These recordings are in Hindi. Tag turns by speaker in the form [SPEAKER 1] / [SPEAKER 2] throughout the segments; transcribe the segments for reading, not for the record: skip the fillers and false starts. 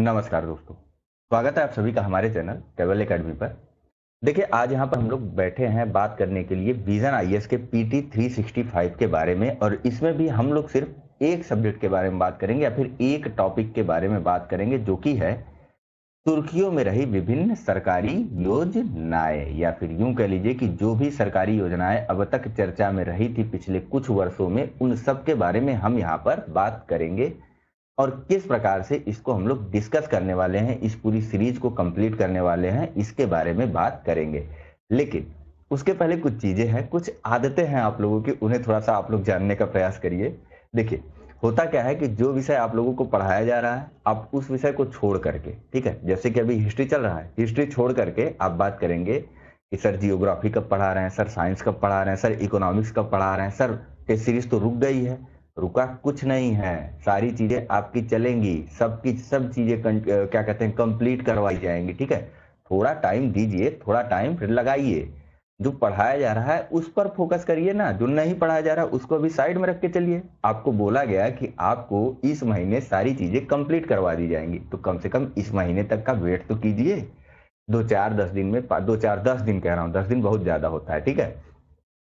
[SPEAKER 1] नमस्कार दोस्तों, स्वागत है आप सभी का हमारे चैनल ट्रैवल एकेडमी पर। देखिए, आज यहाँ पर हम लोग बैठे हैं बात करने के लिए विजन आईएएस के पीटी 365 के बारे में। और इसमें भी हम लोग सिर्फ एक सब्जेक्ट के बारे में बात करेंगे या फिर एक टॉपिक के बारे में बात करेंगे, जो कि है सुर्खियों में रही विभिन्न सरकारी योजनाएं, या फिर यूं कह लीजिए कि जो भी सरकारी योजनाएं अब तक चर्चा में रही थी पिछले कुछ वर्षों में, उन सब के बारे में हम यहाँ पर बात करेंगे और किस प्रकार से इसको हम लोग डिस्कस करने वाले हैं, इस पूरी सीरीज को कंप्लीट करने वाले हैं, इसके बारे में बात करेंगे। लेकिन उसके पहले कुछ चीजें हैं, कुछ आदतें हैं आप लोगों की, उन्हें थोड़ा सा आप लोग जानने का प्रयास करिए। देखिए, होता क्या है कि जो विषय आप लोगों को पढ़ाया जा रहा है, आप उस विषय को छोड़ करके, ठीक है, जैसे कि अभी हिस्ट्री चल रहा है, हिस्ट्री छोड़ करके आप बात करेंगे कि सर जियोग्राफी कब पढ़ा रहे हैं, सर साइंस कब पढ़ा रहे हैं, सर इकोनॉमिक्स कब पढ़ा रहे हैं, सर टेस्ट सीरीज तो रुक गई है। रुका कुछ नहीं है, सारी चीजें आपकी चलेंगी, सबकी सब चीजें क्या कहते हैं कंप्लीट करवाई जाएंगी, ठीक है। थोड़ा टाइम दीजिए, थोड़ा टाइम फिर लगाइए। जो पढ़ाया जा रहा है उस पर फोकस करिए ना, जो नहीं पढ़ाया जा रहा है उसको भी साइड में रख के चलिए। आपको बोला गया कि आपको इस महीने सारी चीजें कंप्लीट करवा दी जाएंगी, तो कम से कम इस महीने तक का वेट तो कीजिए। 2 4 10 दिन में 2 4 10 दिन कह रहा हूँ, 10 दिन बहुत ज्यादा होता है, ठीक है।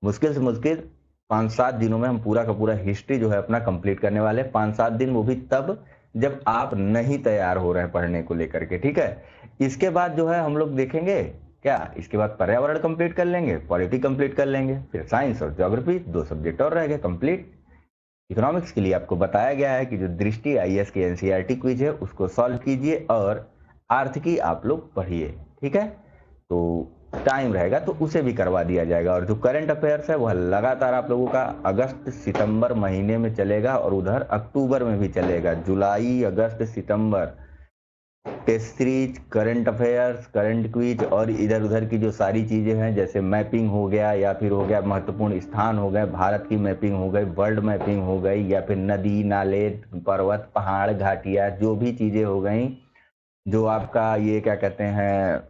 [SPEAKER 1] मुश्किल से मुश्किल 5 7 दिनों में हम पूरा का पूरा हिस्ट्री जो है अपना कंप्लीट करने वाले हैं। 5 7 दिन, वो भी तब जब आप नहीं तैयार हो रहे हैं पढ़ने को लेकर के, ठीक है। इसके बाद जो है हम लोग देखेंगे क्या, इसके बाद पर्यावरण कंप्लीट कर लेंगे, पॉलिटी कंप्लीट कर लेंगे, फिर साइंस और ज्योग्राफी 2 सब्जेक्ट और रह गए कंप्लीट। इकोनॉमिक्स के लिए आपको बताया गया है कि जो दृष्टि आईएएस के एनसीईआरटी क्विज है उसको सॉल्व कीजिए और आर्थिकी आप लोग पढ़िए, ठीक है। तो टाइम रहेगा तो उसे भी करवा दिया जाएगा। और जो करंट अफेयर्स है वह लगातार आप लोगों का अगस्त सितंबर महीने में चलेगा और उधर अक्टूबर में भी चलेगा। जुलाई अगस्त सितंबर test series, current affairs, current quiz और इधर उधर की जो सारी चीजें हैं, जैसे मैपिंग हो गया या फिर हो गया महत्वपूर्ण स्थान हो गए, भारत की मैपिंग हो गई, वर्ल्ड मैपिंग हो गई, या फिर नदी नाले पर्वत पहाड़ घाटियां, जो भी चीजें हो गई, जो आपका ये क्या कहते हैं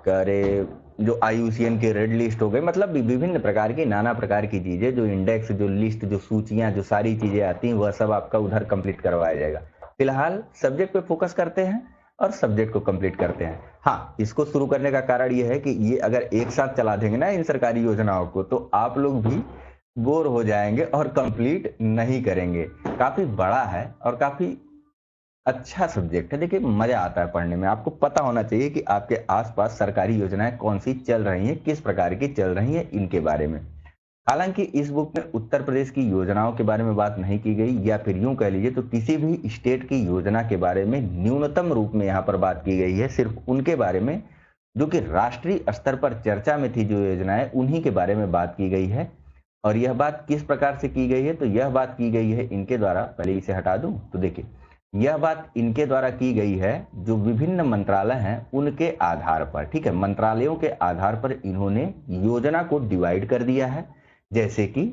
[SPEAKER 1] करे, जो आईयूसीएन के रेड लिस्ट हो गई, मतलब विभिन्न प्रकार की नाना प्रकार की चीजें, जो इंडेक्स, जो लिस्ट, जो सूचियां, जो सारी चीजें आती हैं, वह सब आपका उधर कंप्लीट करवाया जाएगा। फिलहाल सब्जेक्ट पे फोकस करते हैं और सब्जेक्ट को कंप्लीट करते हैं। हाँ, इसको शुरू करने का कारण यह है कि ये अगर एक साथ चला देंगे ना इन सरकारी योजनाओं को, तो आप लोग भी बोर हो जाएंगे और कंप्लीट नहीं करेंगे। काफी बड़ा है और काफी अच्छा सब्जेक्ट है। देखिए, मजा आता है पढ़ने में। आपको पता होना चाहिए कि आपके आसपास सरकारी योजनाएं कौन सी चल रही हैं, किस प्रकार की चल रही हैं, इनके बारे में। हालांकि इस बुक में उत्तर प्रदेश की योजनाओं के बारे में बात नहीं की गई, या फिर यूं कह लीजिए तो किसी भी स्टेट की योजना के बारे में न्यूनतम रूप में यहाँ पर बात की गई है। सिर्फ उनके बारे में जो कि राष्ट्रीय स्तर पर चर्चा में थी, जो योजनाएं, उन्हीं के बारे में बात की गई है। और यह बात किस प्रकार से की गई है, तो यह बात की गई है इनके द्वारा। पहले इसे हटा दूं तो देखिए, यह बात इनके द्वारा की गई है जो विभिन्न मंत्रालय हैं उनके आधार पर, ठीक है। मंत्रालयों के आधार पर इन्होंने योजना को डिवाइड कर दिया है। जैसे कि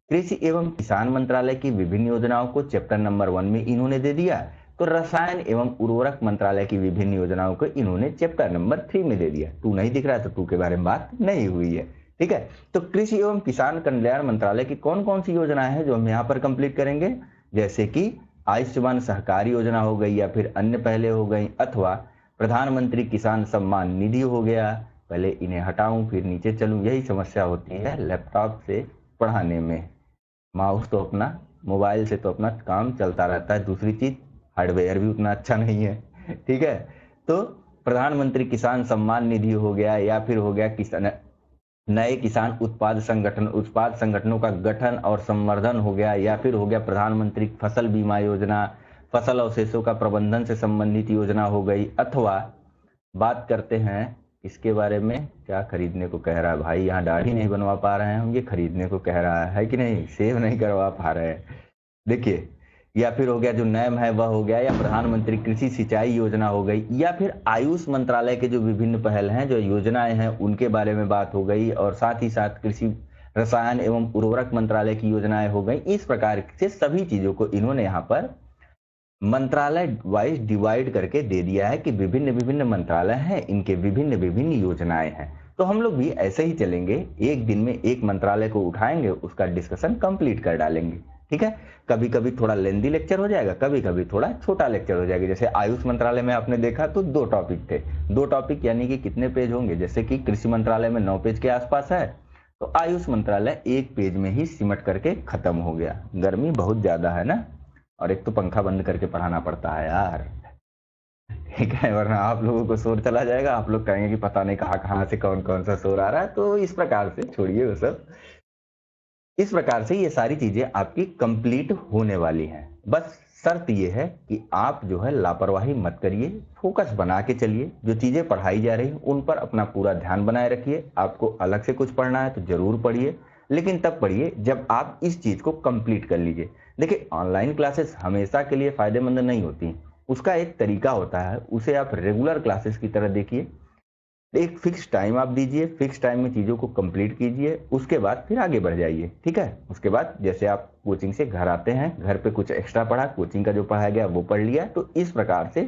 [SPEAKER 1] कृषि एवं किसान मंत्रालय की विभिन्न योजनाओं को चैप्टर नंबर 1 में इन्होंने दे दिया, तो रसायन एवं उर्वरक मंत्रालय की विभिन्न योजनाओं को इन्होंने चैप्टर नंबर 3 में दे दिया। 2 नहीं दिख रहा है तो 2 के बारे में बात नहीं हुई है, ठीक है। तो कृषि एवं किसान कल्याण मंत्रालय की कौन कौन सी योजनाएं हैं जो हम यहाँ पर कंप्लीट करेंगे, जैसे कि आयुष्मान सहकारी योजना हो गई, या फिर अन्य पहले हो गई, अथवा प्रधानमंत्री किसान सम्मान निधि हो गया। पहले इन्हें हटाऊं फिर नीचे चलूं, यही समस्या होती है लैपटॉप से पढ़ाने में। माउस तो अपना, मोबाइल से तो अपना काम चलता रहता है, दूसरी चीज हार्डवेयर भी उतना अच्छा नहीं है, ठीक है। तो प्रधानमंत्री किसान सम्मान निधि हो गया, या फिर हो गया किसान नए किसान उत्पाद संगठनों का गठन और संवर्धन हो गया, या फिर हो गया प्रधानमंत्री फसल बीमा योजना, फसल अवशेषों का प्रबंधन से संबंधित योजना हो गई। अथवा बात करते हैं इसके बारे में, क्या खरीदने को कह रहा है भाई, यहाँ दाढ़ी नहीं बनवा पा रहे हैं हम, ये खरीदने को कह रहा है कि नहीं, सेव नहीं करवा पा रहे हैं, देखिए। या फिर हो गया जो नैम है वह हो गया, या प्रधानमंत्री कृषि सिंचाई योजना हो गई, या फिर आयुष मंत्रालय के जो विभिन्न पहल हैं, जो योजनाएं हैं, उनके बारे में बात हो गई। और साथ ही साथ कृषि रसायन एवं उर्वरक मंत्रालय की योजनाएं हो गई। इस प्रकार से सभी चीजों को इन्होंने यहाँ पर मंत्रालय वाइज डिवाइड करके दे दिया है कि विभिन्न विभिन्न मंत्रालय हैं, इनके विभिन्न विभिन्न योजनाएं हैं। तो हम लोग भी ऐसे ही चलेंगे, एक दिन में एक मंत्रालय को उठाएंगे, उसका डिस्कशन कंप्लीट कर डालेंगे। ठीक है। कभी कभी थोड़ा लेंदी लेक्चर हो जाएगा, कभी कभी थोड़ा छोटा लेक्चर हो जाएगा। जैसे आयुष मंत्रालय में आपने देखा तो 2 टॉपिक थे, 2 टॉपिक यानी कि कितने पेज होंगे, जैसे कि कृषि मंत्रालय में 9 पेज के आसपास है, तो आयुष मंत्रालय 1 पेज में ही सिमट करके खत्म हो गया। गर्मी बहुत ज्यादा है ना, और एक तो पंखा बंद करके पढ़ाना पड़ता है यार, ठीक है, वरना आप लोगों को शोर चला जाएगा, आप लोग कहेंगे कि पता नहीं कहाँ कहाँ से कौन कौन सा शोर आ रहा है। तो इस प्रकार से छोड़िए वो सब, इस प्रकार से ये सारी चीजें आपकी कंप्लीट होने वाली हैं। बस शर्त ये है कि आप जो है लापरवाही मत करिए, फोकस बना के चलिए, जो चीजें पढ़ाई जा रही उन पर अपना पूरा ध्यान बनाए रखिए। आपको अलग से कुछ पढ़ना है तो जरूर पढ़िए, लेकिन तब पढ़िए जब आप इस चीज को कंप्लीट कर लीजिए। देखिए, ऑनलाइन क्लासेस हमेशा के लिए फायदेमंद नहीं होती, उसका एक तरीका होता है, उसे आप रेगुलर क्लासेस की तरह देखिए। एक फिक्स टाइम आप दीजिए, फिक्स टाइम में चीजों को कंप्लीट कीजिए, उसके बाद फिर आगे बढ़ जाइए, ठीक है। उसके बाद जैसे आप कोचिंग से घर आते हैं, घर पे कुछ एक्स्ट्रा पढ़ा, कोचिंग का जो पढ़ाया गया वो पढ़ लिया। तो इस प्रकार से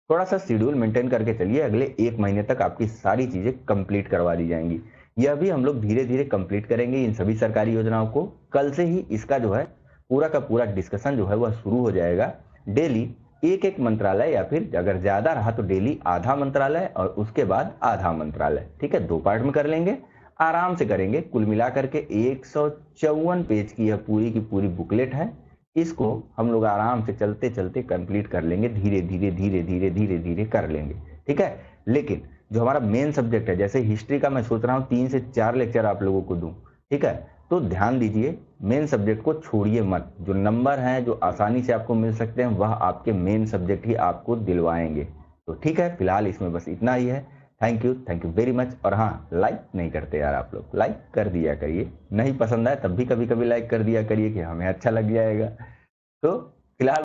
[SPEAKER 1] थोड़ा सा शेड्यूल मेंटेन करके चलिए, अगले 1 महीने तक आपकी सारी चीजें कंप्लीट करवा दी जाएंगी। यह भी हम लोग धीरे धीरे कंप्लीट करेंगे इन सभी सरकारी योजनाओं को। कल से ही इसका जो है पूरा का पूरा डिस्कशन जो है वह शुरू हो जाएगा। डेली एक एक मंत्रालय, या फिर अगर ज्यादा रहा तो डेली आधा मंत्रालय और उसके बाद आधा मंत्रालय, ठीक है, 2 पार्ट में कर लेंगे, आराम से करेंगे। कुल मिलाकर के 154 पेज की यह पूरी की पूरी बुकलेट है। इसको हम लोग आराम से चलते चलते कंप्लीट कर लेंगे, धीरे धीरे धीरे धीरे धीरे धीरे कर लेंगे, ठीक है। लेकिन जो हमारा मेन सब्जेक्ट है, जैसे हिस्ट्री का मैं सोच रहा हूँ 3 से 4 लेक्चर आप लोगों को दूं, ठीक है, तो ध्यान दीजिए, मेन सब्जेक्ट को छोड़िए मत। जो नंबर हैं जो आसानी से आपको मिल सकते हैं वह आपके मेन सब्जेक्ट ही आपको दिलवाएंगे। तो ठीक है, फिलहाल इसमें बस इतना ही है। Thank you very much. और हाँ, लाइक नहीं करते यार आप लोग, लाइक कर दिया करिए, नहीं पसंद आए तब भी कभी कभी लाइक कर दिया करिए कि हमें अच्छा लग जाएगा। तो फिलहाल